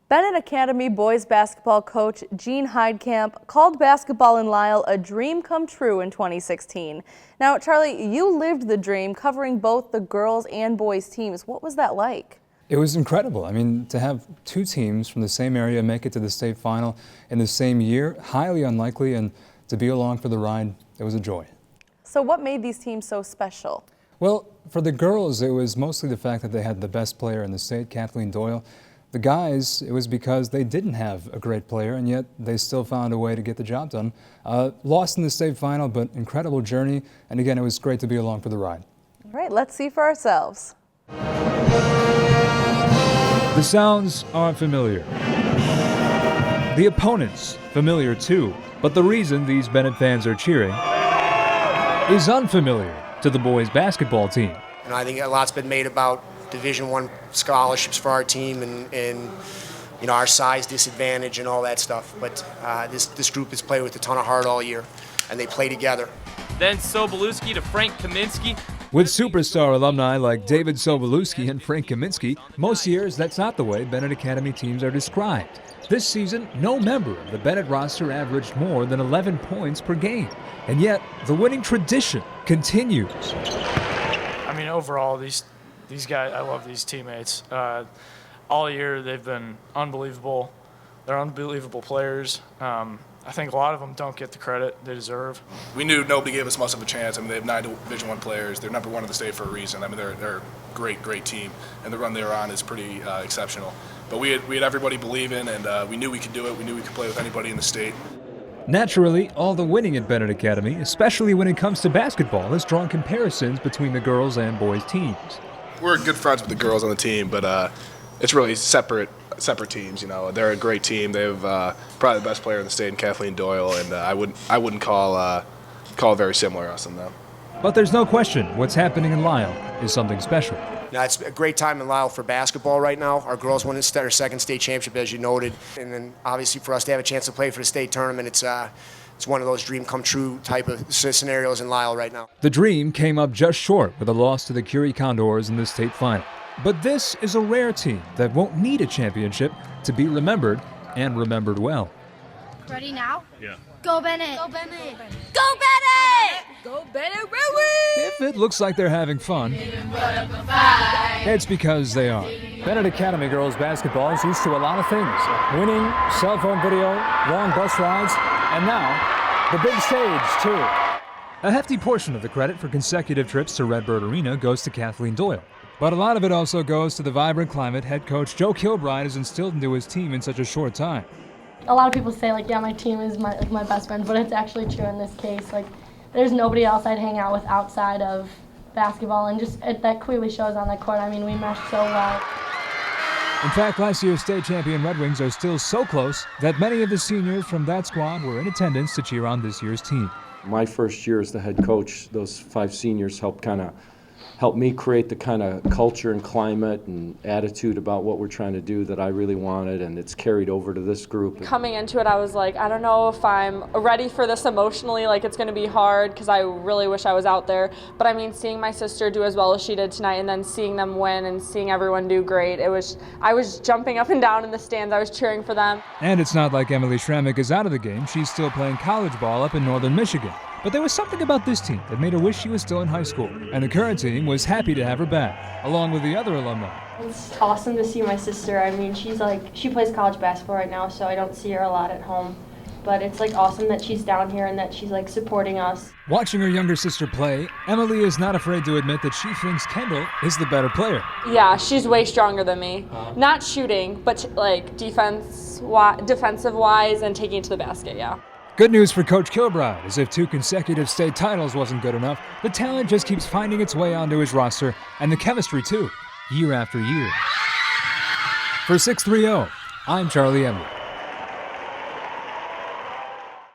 Benet Academy boys basketball coach Gene Heidkamp called basketball in Lisle a dream come true in 2016. Now, Charlie, you lived the dream covering both the girls and boys teams. What was that like? It was incredible. I mean, to have two teams from the same area make it to the state final in the same year, highly unlikely, and to be along for the ride, it was a joy. So what made these teams so special? Well, for the girls, it was mostly the fact that they had the best player in the state, Kathleen Doyle. The guys, it was because they didn't have a great player, and yet they still found a way to get the job done. Lost in the state final, but incredible journey, and again, it was great to be along for the ride. All right, let's see for ourselves. The sounds aren't familiar. The opponents, familiar too, but the reason these Benet fans are cheering is unfamiliar to the boys basketball team. And I think a lot's been made about Division I scholarships for our team and you know, our size disadvantage and all that stuff. But this group has played with a ton of heart all year, and they play together. Then Sobolewski to Frank Kaminsky. With superstar alumni like David Sobolewski and Frank Kaminsky, most years that's not the way Benet Academy teams are described. This season, no member of the Benet roster averaged more than 11 points per game. And yet, the winning tradition continues. I mean, overall, these guys, I love these teammates. All year, they've been unbelievable. They're unbelievable players. I think a lot of them don't get the credit they deserve. We knew nobody gave us much of a chance. I mean, they have 9 Division I players. They're number 1 in the state for a reason. I mean, they're a great team, and the run they're on is pretty exceptional. But we had everybody believing, and we knew we could do it. We knew we could play with anybody in the state. Naturally, all the winning at Benet Academy, especially when it comes to basketball, has drawn comparisons between the girls and boys teams. We're good friends with the girls on the team, but it's really separate teams. You know, they're a great team. They have probably the best player in the state, in Kathleen Doyle, and I wouldn't call very similar us and them. But there's no question what's happening in Lisle is something special. Now, it's a great time in Lisle for basketball right now. Our girls won their second state championship, as you noted, and then obviously for us to have a chance to play for the state tournament, it's one of those dream come true type of scenarios in Lisle right now. The dream came up just short with a loss to the Curie Condors in the state final. But this is a rare team that won't need a championship to be remembered, and remembered well. Ready now? Yeah. Go Benet! Go Benet! Go Benet! Go Benet! If it looks like they're having fun, it's because they are. Benet Academy girls basketball is used to a lot of things. Winning, cell phone video, long bus rides, and now, the big stage, too. A hefty portion of the credit for consecutive trips to Redbird Arena goes to Kathleen Doyle. But a lot of it also goes to the vibrant climate head coach Joe Kilbride has instilled into his team in such a short time. A lot of people say, like, yeah, my team is my best friend, but it's actually true in this case. Like, there's nobody else I'd hang out with outside of basketball, and just that clearly shows on the court. I mean, we meshed so well. In fact, last year's state champion Red Wings are still so close that many of the seniors from that squad were in attendance to cheer on this year's team. My first year as the head coach, those 5 seniors helped me create the kind of culture and climate and attitude about what we're trying to do that I really wanted, and it's carried over to this group. Coming into it, I was like, I don't know if I'm ready for this emotionally, like it's going to be hard because I really wish I was out there. But I mean, seeing my sister do as well as she did tonight and then seeing them win and seeing everyone do great, I was jumping up and down in the stands. I was cheering for them. And it's not like Emily Schrammick is out of the game. She's still playing college ball up in northern Michigan. But there was something about this team that made her wish she was still in high school, and the current team was happy to have her back, along with the other alumni. It's awesome to see my sister. I mean, she plays college basketball right now, so I don't see her a lot at home. But it's awesome that she's down here and that she's supporting us. Watching her younger sister play, Emily is not afraid to admit that she thinks Kendall is the better player. Yeah, she's way stronger than me. Not shooting, but defensive-wise and taking it to the basket, yeah. Good news for Coach Kilbride, as if 2 consecutive state titles wasn't good enough, the talent just keeps finding its way onto his roster, and the chemistry too, year after year. For 630, I'm Charlie Emmer.